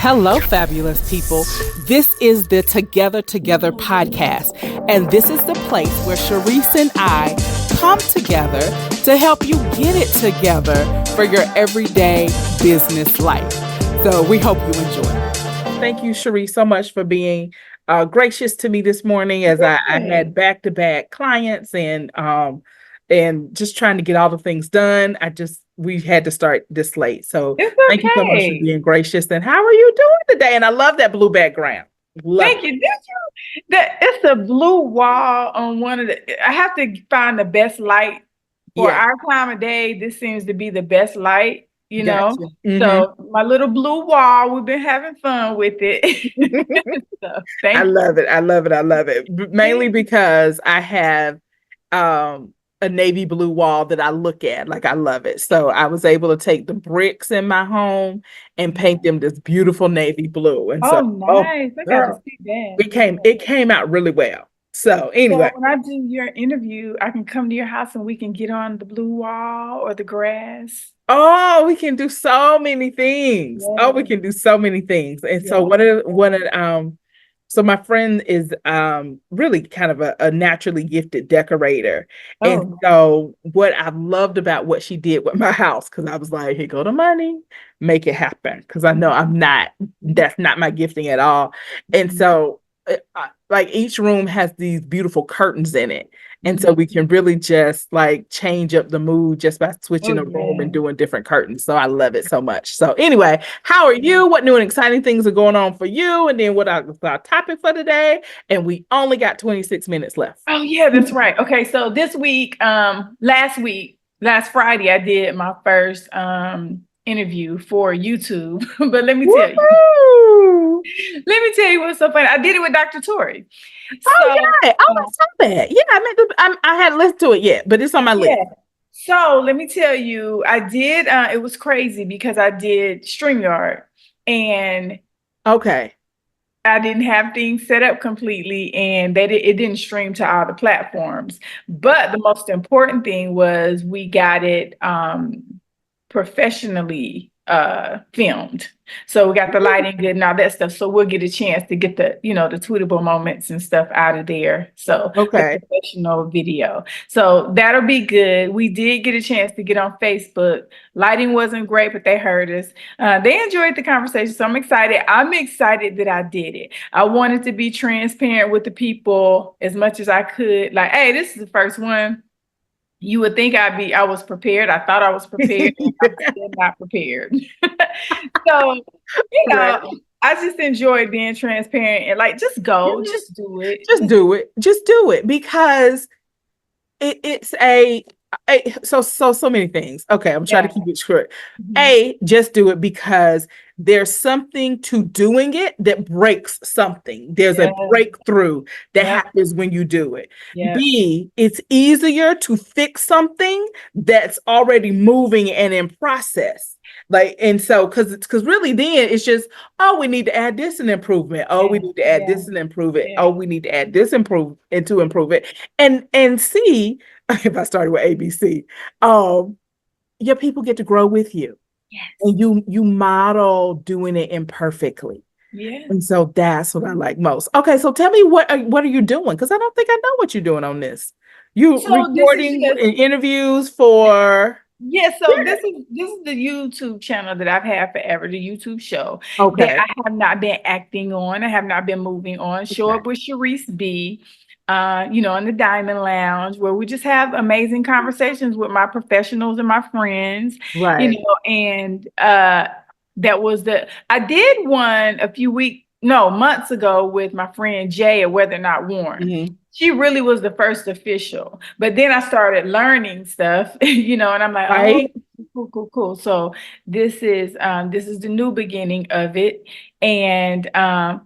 Hello, fabulous people. This is the Together podcast, and this is the place where Sharice and I come together to help you get it together for your everyday business life. So we hope you enjoy. Thank you, Sharice, so much for being gracious to me this morning as I had back-to-back clients and just trying to get all the things done. We had to start this late. So thank you so much for being gracious. And how are you doing today? And I love that blue background. Thank you. It's a blue wall on one of the, I have to find the best light for our time of day. This seems to be the best light, you know? Mm-hmm. So my little blue wall, we've been having fun with it. So, I love it. I love it. I love it. Mainly because I have, a navy blue wall that I look at. Like, I love it. So I was able to take the bricks in my home and paint them this beautiful navy blue. And nice. I got to see that. It came out really well. So anyway. So when I do your interview, I can come to your house and we can get on the blue wall or the grass. Oh, we can do so many things. Yeah. Oh, we can do so many things. And so so my friend is really kind of a naturally gifted decorator. Oh. And so what I loved about what she did with my house, because I was like, here go the money, make it happen. Because I know that's not my gifting at all. And so like each room has these beautiful curtains in it. And so we can really just like change up the mood just by switching a room and doing different curtains. So I love it so much. So anyway, how are you? What new and exciting things are going on for you? And then what our topic for today? And we only got 26 minutes left. Oh yeah, that's right. Okay. So this week, last Friday, I did my first interview for YouTube. But let me tell you what's so funny. I did it with Dr. Tori. I saw that. Yeah, I hadn't listened to it yet, but it's on my list. So let me tell you, I did. It was crazy because I did StreamYard, and I didn't have things set up completely, and it didn't stream to all the platforms. But the most important thing was we got it professionally filmed. So we got the lighting good and all that stuff. So we'll get a chance to get the tweetable moments and stuff out of there. So professional video. So that'll be good. We did get a chance to get on Facebook. Lighting wasn't great, but they heard us. They enjoyed the conversation. So I'm excited. I'm excited that I did it. I wanted to be transparent with the people as much as I could. Like, hey, this is the first one. You would think I was prepared. I thought I was prepared. I'm still not prepared. So, I just enjoy being transparent and like, just go, just do it. Just do it because it's so many things. Okay. I'm trying to keep it short. Mm-hmm. Just do it because there's something to doing it that breaks something. There's a breakthrough that happens when you do it. B, it's easier to fix something that's already moving and in process. Like, and so, because really then it's just, we need to add this and improvement. We need to add this and improve it. We need to add this to improve it. And C, if I started with ABC, your people get to grow with you. Yes. And you model doing it imperfectly. Yeah. And so that's what I like most. Okay, so tell me what are you doing? Because I don't think I know what you're doing on this. Recording interviews for. Yeah, so this is the YouTube channel that I've had forever, the YouTube show that I have not been acting on. I have not been moving on. Show Up with Sharice B. In the Diamond Lounge, where we just have amazing conversations with my professionals and my friends. Right. And that was I did one months ago with my friend Jay at Whether or Not Worn. Mm-hmm. She really was the first official, but then I started learning stuff, and I'm like, cool. So this is the new beginning of it, and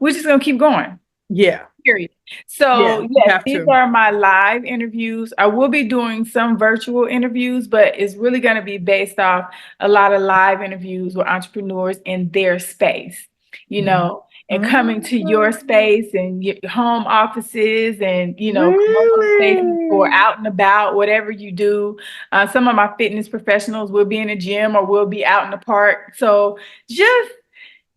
we're just gonna keep going. Yeah. Period. So these are my live interviews. I will be doing some virtual interviews, but it's really going to be based off a lot of live interviews with entrepreneurs in their space, and coming to your space and your home offices and, commercial spaces or out and about, whatever you do. Some of my fitness professionals will be in a gym or will be out in the park. So just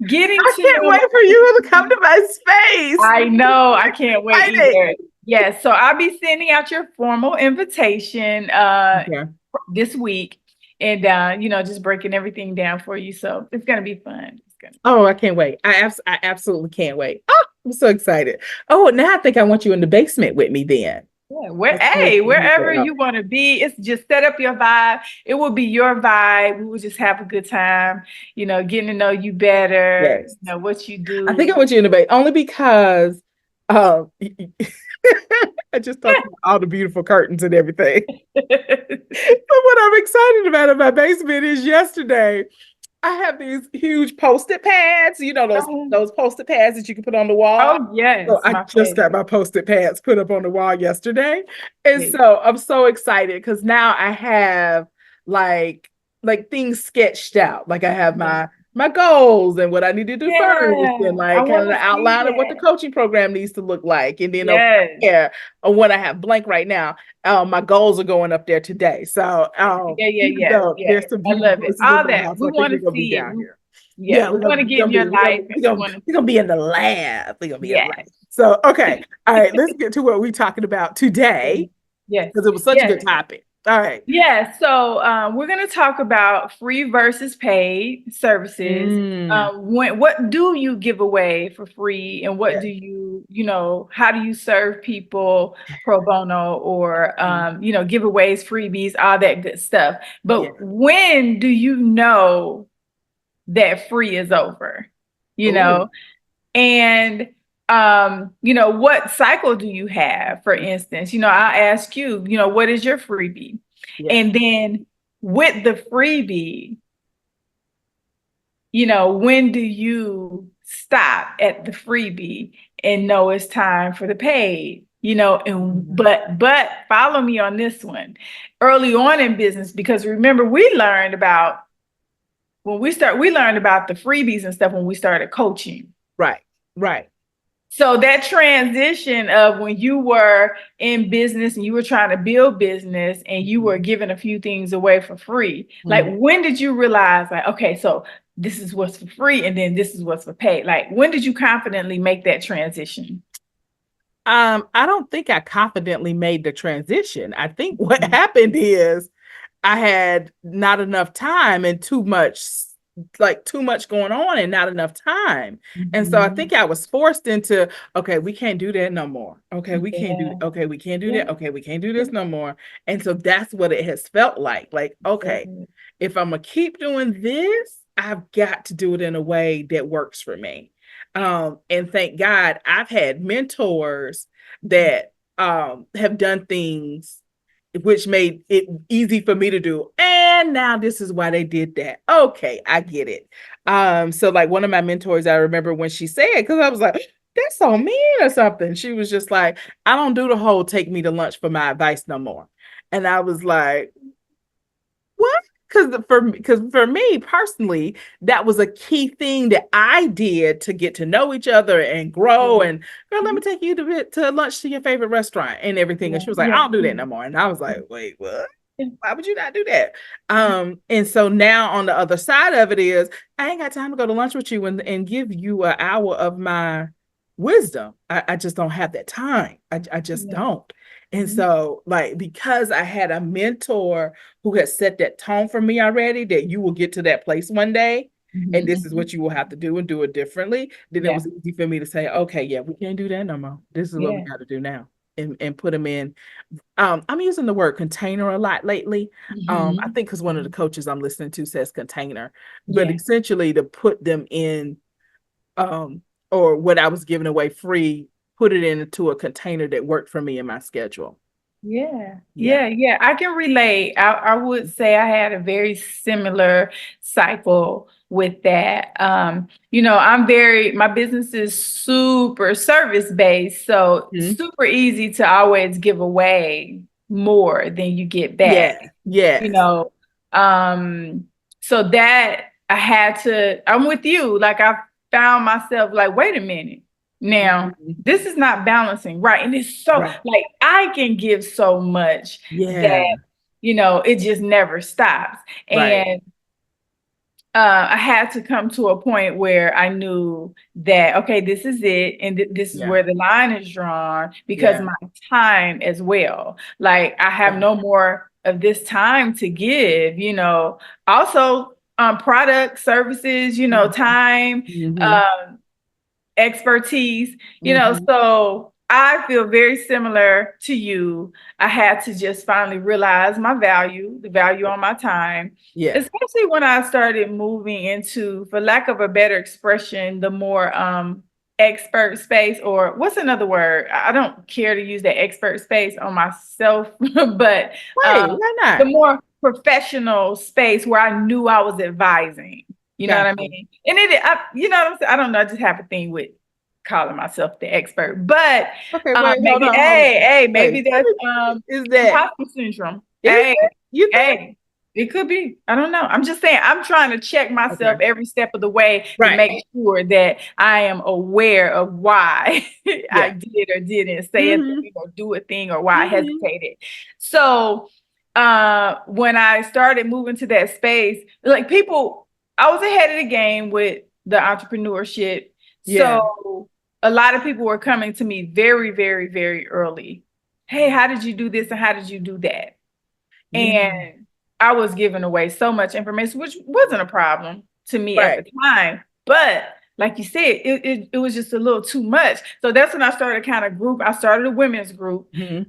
getting I can't to wait for you to come to my space. I know, I can't wait Excited. either. Yes, so I'll be sending out your formal invitation Okay. this week and just breaking everything down for you. So it's gonna be fun. It's gonna Oh, I can't wait. I absolutely can't wait. Oh, I'm so excited. Oh, now I think I want you in the basement with me then. Yeah, Let's make it wherever happen. you want to be, it's just set up your vibe. It will be your vibe. We will just have a good time, getting to know you better, Yes. what you I think I do. want you in the basement only because um I just talked about all the beautiful curtains and everything. But what I'm excited about in my basement is yesterday I have these huge post-it pads, those post-it pads that you can put on the wall. Oh, So yes, I my just got favorite. my post-it pads put up on the wall yesterday. And Yeah, so I'm so excited because now I have like things sketched out. Like I have yeah, my goals and what I need to do first, yeah. and I like kind want of the to see outline of what the that. coaching program needs to look like. And then over Yes. there, or what I have blank right now, my goals are going up there today. So Yeah, yeah, even yeah, though yeah. there's some I beautiful love it. places in All my that. house, We I think want we're to gonna be see it. down here. Yeah, Yeah, we want to we're get gonna in be your life and we want to we're gonna be in the lab. We're gonna be in the lab. yes. So okay, all right, let's get to what we're talking about today Yes. because it was such a Yes. good topic. All right. Yeah, so we're going to talk about free versus paid services. What do you give away for free, and what Yeah. do how do you serve people pro bono or giveaways, freebies, all that good stuff. Yeah. But when do you know that free is over? You Oh, know, and what cycle do you have? For instance, I ask you, what is your freebie? yeah. And then with the freebie, when do you stop at the freebie and know it's time for the paid? And Mhm. but follow me on this one. Early on in business, because remember, we learned about the freebies and stuff when we started coaching. Right. Right. So that transition of when you were in business and you were trying to build business and you were giving a few things away for free, like Mhm. when did you realize like, okay, so this is what's for free and then this is what's for paid? Like when did you confidently make that transition? I don't think I confidently made the transition. I think what Mhm. happened is I had not enough time and too much going on and not enough time. And so I think Mhm. I was forced into, okay, we can't do that no more. Okay, we can't do Yeah, okay, we can't do yeah, that. Okay, we can't do yeah, this no more. And so that's what it has felt like. Like, okay, yeah. if I'm gonna keep doing this, I've got to do it in a way that works for me. And thank God I've had mentors that have done things which made it easy for me to do. And now this is why they did that. Okay, I get it. So like one of my mentors, I remember when she said, because I was like, that's so mean or something. She was just like, I don't do the whole take me to lunch for my advice no more. And I was like, what? Because for me personally, that was a key thing that I did to get to know each other and grow. Yeah. And girl, let me Mhm. take you to lunch to your favorite restaurant and everything. And Yeah, she was like, I yeah, don't do yeah, that no more. And I was like, wait, what? yeah, Why would you not do that? And so now on the other side of it is, I ain't got time to go to lunch with you and give you an hour of my wisdom. I just don't have that time. I just yeah. don't. And Mhm. so, like, because I had a mentor who had set that tone for me already, that you will get to that place one day, and this is Mhm. what you will have to do and do it differently, then it Yeah, was easy for me to say, okay, yeah, we can't do that no more. This is what we yeah. got to do now. And put them in. I'm using the word container a lot lately. I Mhm. think because one of the coaches I'm listening to says container, but Yeah. essentially to put them in, um, or what I was giving away free, put it into a container that worked for me in my schedule. Yeah, Yeah. yeah, yeah. I can relate. I would say I had a very similar cycle with that. My business is super service based, so Mhm. super easy to always give away more than you get Yeah. back. You Yes. know, um, so that I'm with you. Like I found myself like, wait a minute. Now, Mhm. this is not balancing, right? And it's so Right. like I can give so much Yeah. that it just never stops. Right. And I had to come to a point where I knew that, okay, this is it. And this is Yeah. where the line is drawn because Yeah. my time as well. Like I have Yeah. no more of this time to give, also product services, time, Mm-hmm. um, expertise, Mm-hmm. so I feel very similar to you. I had to just finally realize the value on my time, Yeah. especially when I started moving into, for lack of a better expression, the more expert space, or what's another word? I don't care to use that expert space on myself, but Right. Why the not? more professional space where I knew I was advising. You know what I Gotcha. mean? And you know what I'm saying? I don't know. I just have a thing with calling myself the expert, but Okay, wait, hold maybe, on, hold on. maybe Wait, that's is that imposter syndrome. is it? You think? Hey, it could be. I don't know. I'm just saying. I'm trying to check myself Okay. every step of the way to Right. make sure that I am aware of why I Yeah. did or didn't say a Mm-hmm. thing or do a thing or why I Mm-hmm. hesitated. So when I started moving to that space, like people, I was ahead of the game with the entrepreneurship. Yeah. So a lot of people were coming to me very, very, very early. Hey, how did you do this and how did you do that? Yeah. And I was giving away so much information, which wasn't a problem to me at Right. the time. But like you said, it was just a little too much. So that's when I started kind of group. I started a women's group. Mm-hmm.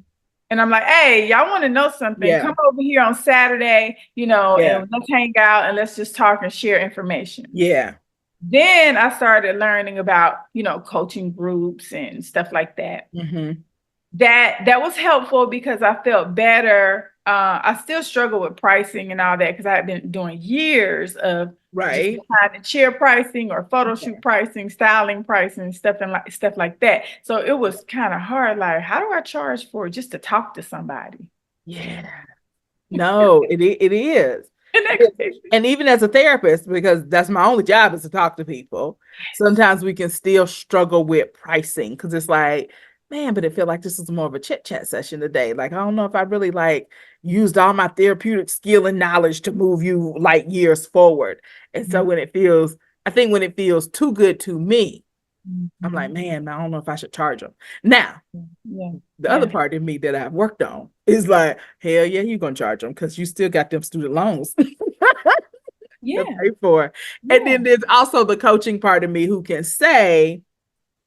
And I'm like, hey, y'all want to know something? Yeah. Come over here on Saturday, Yeah. and let's hang out and let's just talk and share information. Yeah. Then I started learning about, coaching groups and stuff like that. Mm-hmm. That was helpful because I felt better. I still struggle with pricing and all that because I had been doing years of just Right. behind the chair pricing or photo Okay. shoot pricing, styling pricing, stuff like that. So it was kind of hard. Like, how do I charge for just to talk to somebody? Yeah. No, it is. And that It- crazy. And even as a therapist, because that's my only job is to talk to people, sometimes we can still struggle with pricing because it's like, man, but it feel like this is more of a chit chat session today. Like, I don't know if I really like used all my therapeutic skill and knowledge to move you like years forward. And so I think when it feels too good to me, I'm like, Mhm. man, I don't know if I should charge them. Now, Yeah, the other yeah, part of me that I've worked on is like, hell yeah, you're gonna charge them because you still got them student loans to yeah, pay for. And yeah, then there's also the coaching part of me who can say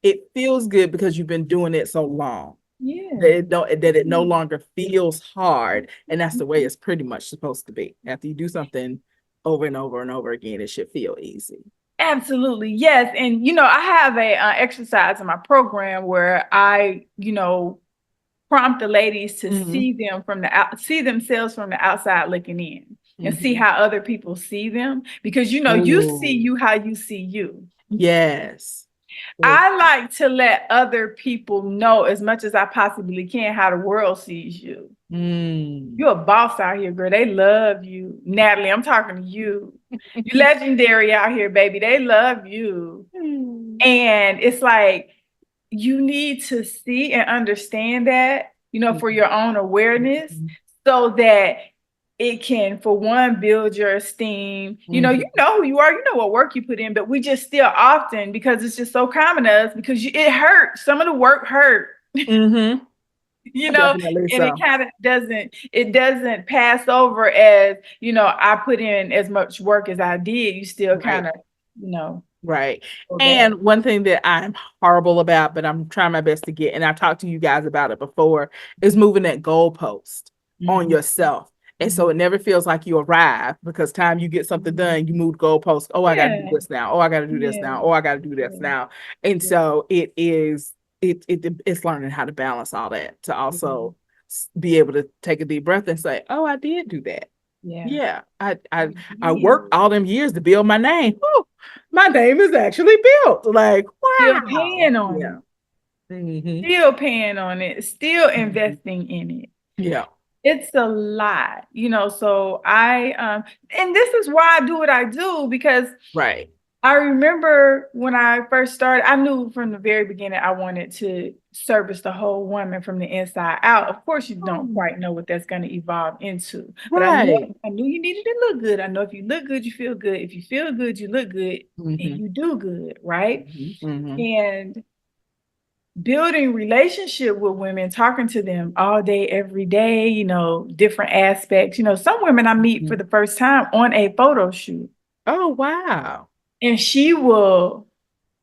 it feels good because you've been doing it so long yeah. that it no longer feels hard. And that's the way it's pretty much supposed to be. After you do something over and over and over again, it should feel easy. Absolutely, yes. And I have a exercise in my program where I, prompt the ladies to Mm-hmm. see themselves from the outside looking in, and see Mm-hmm. how other people see them, because you see Oh, you how you see you. yes. I like to let other people know as much as I possibly can how the world sees you. Mm. You're a boss out here, girl. They love you. Natalie, I'm talking to you. You legendary out here, baby. They love you. And it's like you need to see and understand that, for your own awareness, so that it can, for one, build your esteem. You Mm-hmm. know who you are, you know what work you put in, but we just still often, because it's just so common to us, because it hurt. Some of the work hurt, Mm-hmm. you know, Definitely and it so. kind of doesn't pass over as, I put in as much work as I did. You still kind Right. of, you know, Right. go back. And one thing that I'm horrible about, but I'm trying my best to get, and I talked to you guys about it before, is moving that goalpost on Mhm. yourself. And so it never feels like you arrive because time you get something done, you move the goalpost. Oh, I got to do Yeah, this now. Oh, I got to do this yeah, now. Oh, I got to do this yeah, now. And yeah. so it's learning how to balance all that to Mhm. also be able to take a deep breath and say, oh, I did do that. Yeah. Yeah, You I did. worked all them years to build my name. Whew, my name is actually built. Like, Still wow. paying on Yeah. it. Hmm. Still paying on it. Still Hmm. investing in it. Yeah. It's a lot. So I and this is why I do what I do, because Right. I remember when I first started, I knew from the very beginning I wanted to service the whole woman from the inside out. Of course, you don't Oh, quite know what that's going to evolve into, but right. I knew you needed to look good. I know if you look good, you feel good. If you feel good, you look good and Mm-hmm. you do good, right? Mm-hmm. And building relationship with women, talking to them all day, every day, different aspects. Some women I meet for Mm-hmm. the first time on a photo shoot, Oh, wow. and she will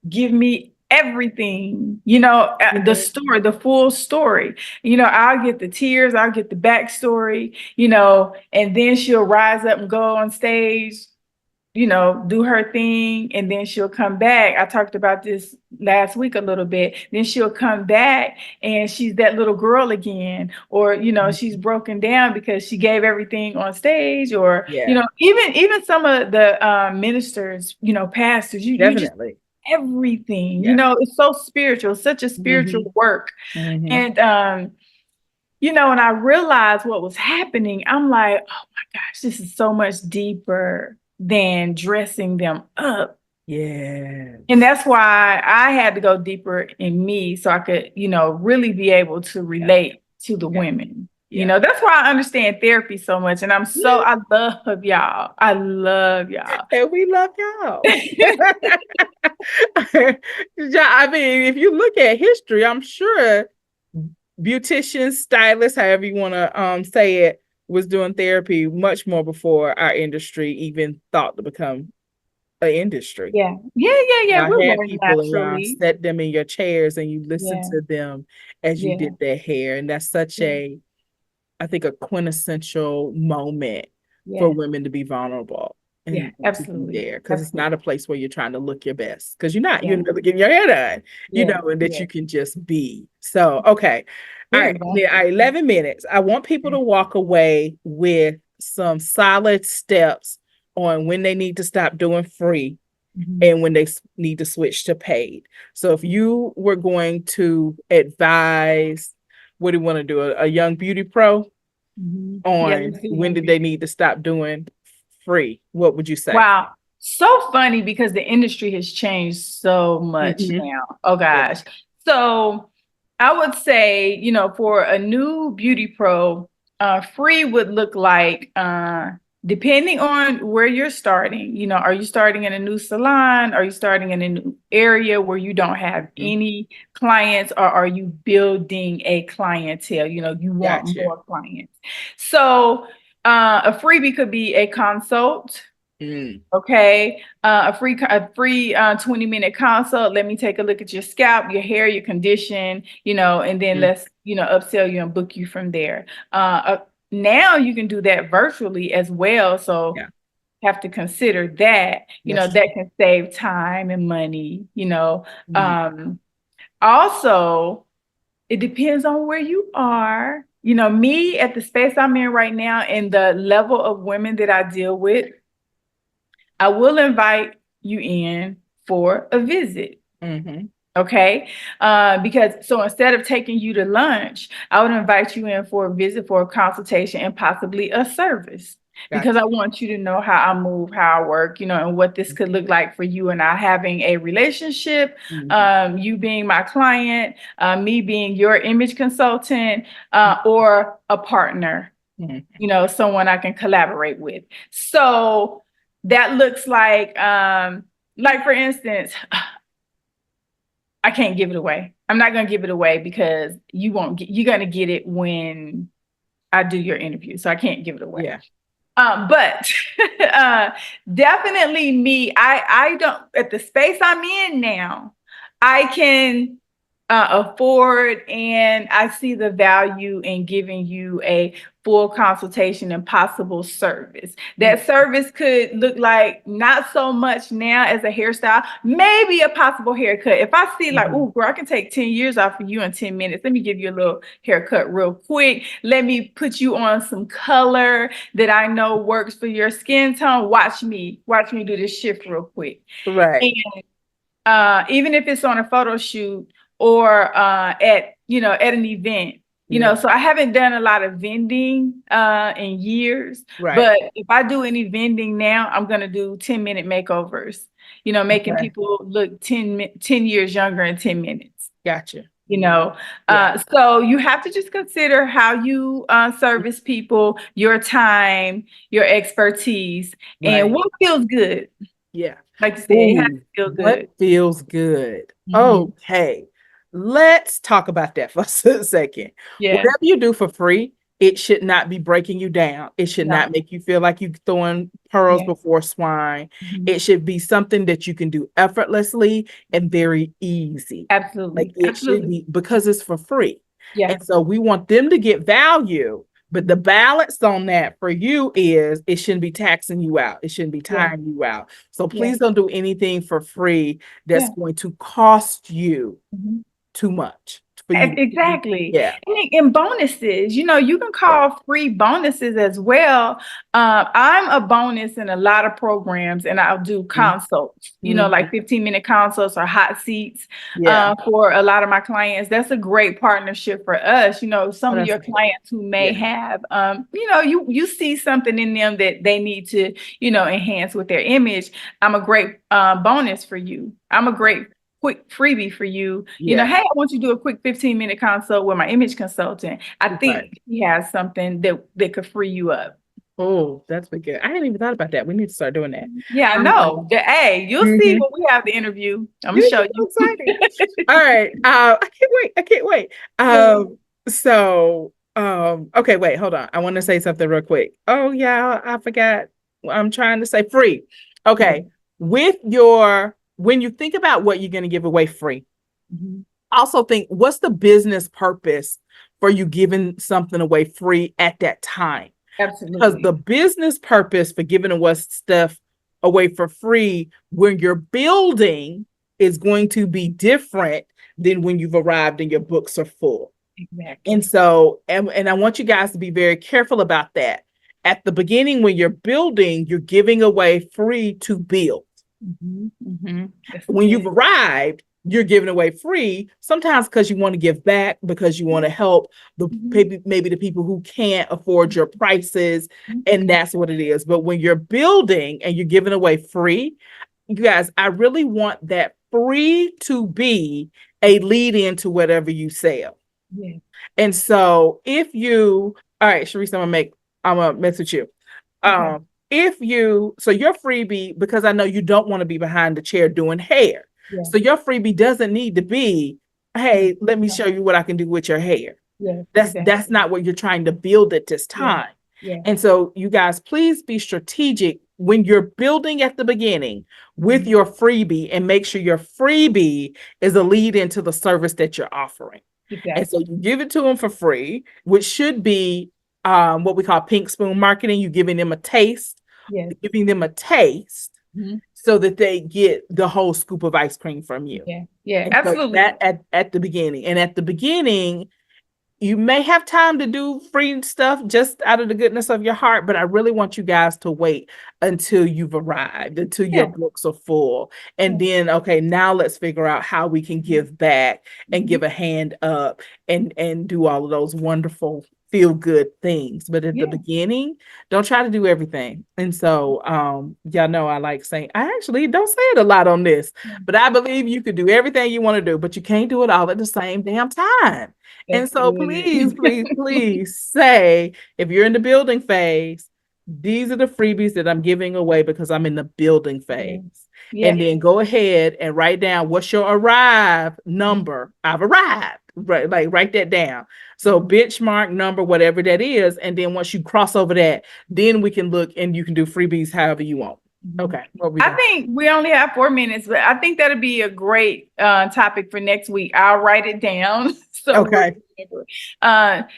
give me everything, the Mhm. story, the full story. I'll get the tears, I'll get the backstory, and then she'll rise up and go on stage, do her thing, and then she'll come back. I talked about this last week a little bit. Then she'll come back and she's that little girl again, or she's broken down because she gave everything on stage, or Yeah, even some of the ministers, pastors, you just definitely. everything. Yeah. It's so spiritual, such a Mm-hmm. spiritual work. Mm-hmm. And when I realized what was happening, I'm like, oh my gosh, this is so much deeper than dressing them up. And Yes. that's why I had to go deeper in me so I could, really be able to Yeah. relate to the Yeah. women. Yeah. That's why I understand therapy so much. And Yeah. I love y'all. I love y'all. And we love y'all. Yeah, I mean, if you look at history, I'm sure beauticians, stylists, however you want to say it, was doing therapy much more before our industry even thought to become an industry. Yeah. Yeah, yeah, yeah. Y'all We had learn people and y'all naturally. set them in your chairs and you listened Yeah. to them as you Yeah. did their hair. And that's such Yeah. a, I think, a quintessential moment for Yeah. women to be vulnerable Yeah. and to be Absolutely. there. Because it's not a Absolutely. place where you're trying to look your best. Because you're not, Yeah. you're getting your hair done, Yeah. and that Yeah. you can just be. So, okay. All Very right. All vulnerable. right, 11 minutes. I want people to walk away with some solid steps on when they need to stop doing free Mhm. and when they need to switch to paid. So if you were going to advise, what do you want to do? A young beauty pro Mhm. Yeah, on let's do when young did they beauty. need to stop doing free? What would you say? Wow. So funny because the industry has changed so much Mm-hmm. now. Oh Yeah. gosh. So I would say, for a new beauty pro, free would look like, depending on where you're starting, are you starting in a new salon? Are you starting in a new area where you don't have Mm-hmm. any clients, or are you building a clientele? You want Gotcha. more clients. So a freebie could be a consult. Mm. Okay, a free 20-minute consult. Let me take a look at your scalp, your hair, your condition, and then Mm. let's upsell you and book you from there. Now you can do that virtually as well. So Yeah, have to consider that. that's That true. can save time and money. Mm. Also, it depends on where you are. Me at the space I'm in right now and the level of women that I deal with, I will invite you in for a visit. Mm-hmm. Okay. Because so instead of taking you to lunch, I would invite you in for a visit, for a consultation, and possibly a service. Because Gotcha. I want you to know how I move, how I work, and what this could look like for you and I having a relationship, Mm-hmm. you being my client, me being your image consultant, or a partner, Mm-hmm. someone I can collaborate with. So that looks like for instance, I can't give it away. I'm not going to give it away because you're going to get it when I do your interview. So I can't give it away. Yeah. But uh, definitely me, I don't, at the space I'm in now, I can afford, and I see the value in giving you a full consultation and possible service. That service could look like not so much now as a hairstyle, maybe a possible haircut. If I see like, Mm-hmm. oh, girl, I can take 10 years off of you in 10 minutes. Let me give you a little haircut real quick. Let me put you on some color that I know works for your skin tone. Watch me do this shift real quick. Right. Even if it's on a photo shoot or at an event. Yeah. So I haven't done a lot of vending in years, Right. but if I do any vending now, I'm gonna do 10-minute makeovers. making Okay. people look 10 years younger in 10 minutes. Gotcha. You know, Yeah. so you have to just consider how you service people, your time, your expertise, and Right. what feels good. Yeah. Like you said, it has Ooh, to feel what good. feels good? Mhm. Okay. Let's talk about that for a second. Yeah. Whatever you do for free, it should not be breaking you down. It should No. not make you feel like you're throwing pearls Yeah. before swine. Mhm. It should be something that you can do effortlessly and very easy. Like Absolutely. it should Absolutely. be because it's for free. Yeah. And so we want them to get value. But the Mhm. balance on that for you is it shouldn't be taxing you out. It shouldn't be Yeah. tiring you out. So Yeah. please don't do anything for free that's Yeah. going to cost you Mhm. too much for you. Exactly. Yeah. And bonuses, you can call free bonuses as well. I'm a bonus in a lot of programs, and I'll do consults, Mm-hmm. like 15-minute consults or hot seats Yeah. for a lot of my clients. That's a great partnership for us. Oh, Some of that's your good. clients who may Yeah. have, you see something in them that they need to, enhance with their image. I'm a great bonus for you. I'm a great quick freebie for you. Yeah. Hey, I want you to do a quick 15-minute consult with my image consultant. I Right. think he has something that could free you up. Oh, that's been good. I hadn't even thought about that. We need to start doing that. Yeah, I know. Hey, you'll see Mhm. when we have the interview. I'm gonna This show is so you. exciting. All right. I can't wait. I can't wait. Okay, wait, hold on. I want to say something real quick. Oh, yeah, I forgot. I'm trying to say free. Yeah. Okay. When you think about what you're going to give away free, Mhm. also think what's the business purpose for you giving something away free at that time? Because the Absolutely. business purpose for giving away stuff away for free when you're building is going to be different than when you've arrived and your books are full. And Exactly. so, and I want you guys to be very careful about that. At the beginning, when you're building, you're giving away free to build. That's When you've it. arrived, you're giving away free, sometimes because you want to give back, because you want to help the Mhm. maybe the people who can't afford your prices, Mhm. and that's what it is. But when you're building and you're giving away free, you guys, I really want that free to be a lead into whatever you sell. Yeah. And so all right, Sharice, I'm gonna mess with you. Okay. If you, so your freebie, because I know you don't want to be behind the chair doing hair. Yeah. So your freebie doesn't need to be, hey, let me Yeah. show you what I can do with your hair. Yeah. That's Exactly. not what you're trying to build at this Yeah. time. Yeah. And so you guys, please be strategic when you're building at the beginning with Mhm. your freebie and make sure your freebie is a lead into the service that you're offering. And so Exactly. you give it to them for free, which should be what we call pink spoon marketing. You giving them a taste, Yes. giving them a taste Mhm. so that they get the whole scoop of ice cream from you. Yeah. Yeah. And so Absolutely. that at the beginning. And at the beginning, you may have time to do free stuff just out of the goodness of your heart, but I really want you guys to wait until you've arrived, until your Yeah. books are full. And Yeah. then, okay, now let's figure out how we can give back and Mhm. give a hand up and do all of those wonderful feel good things. But at the Yeah. beginning, don't try to do everything. And so y'all know I like saying, I actually don't say it a lot on this, Yeah. but I believe you could do everything you want to do, but you can't do it all at the same damn time. That's And so please, good. please, please say if you're in the building phase, these are the freebies that I'm giving away because I'm in the building Yeah. phase. Yeah. And then go ahead and write down what's your arrive number. I've arrived. Right, like write that down. So benchmark number, whatever that is. And then once you cross over that, then we can look and you can do freebies however you want. Mhm. Okay. What we I doing? think we only have 4 minutes, but I think that'll be a great topic for next week. I'll write it down so we'll Okay. remember.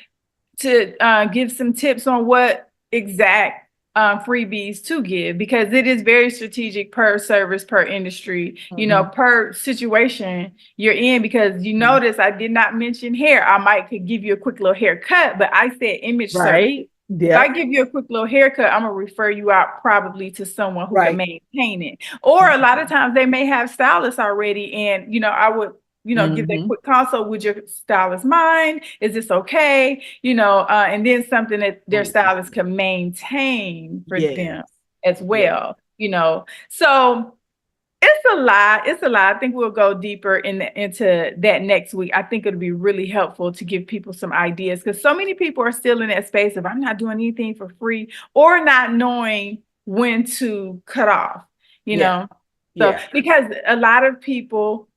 To give some tips on what exact freebies to give, because it is very strategic per service, per industry, Mhm. per situation you're in. Because you notice I did not mention hair. I might could give you a quick little haircut, but I said image service. Right. If I Yep. give you a quick little haircut, I'm gonna refer you out probably to someone who can Right. maintain it. Or a lot of times they may have stylists already, and I would, give that Mm-hmm. quick consult. Would your stylist mind? Is this okay? And then something that their stylist can maintain for Yes. them as Yes. well. So It's a lot. It's a lot. I think we'll go deeper into that next week. I think it'll be really helpful to give people some ideas because so many people are still in that space of I'm not doing anything for free or not knowing when to cut off, you know? So, because a lot of people,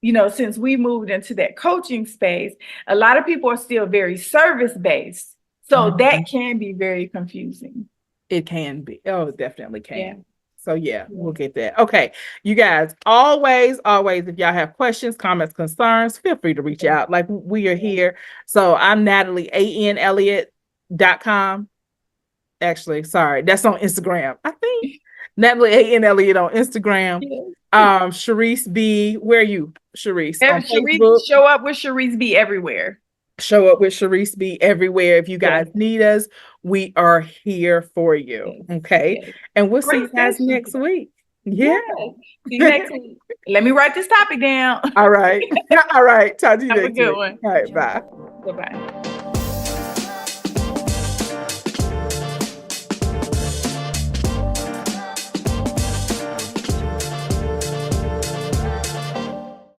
since we moved into that coaching space, a lot of people are still very service-based. So that can be very confusing. It can be. Oh, it definitely can. Yeah. So we'll get that. Okay. You guys, always, if y'all have questions, comments, concerns, feel free to reach out. Like we are here. So I'm Natalie, ANElliott.com. Actually, sorry, that's on Instagram. I think Natalie ANElliott on Instagram. Sharice B. Where are you, Sharice? On Facebook. Show up with Sharice B everywhere. Show up with Sharice B everywhere. If you guys need us, we are here for you. Okay. And we'll see you guys next week. Yeah. See you next week. Let me write this topic down. All right. All right. Talk to you Have next a good week. one. All right. Bye. Bye-bye.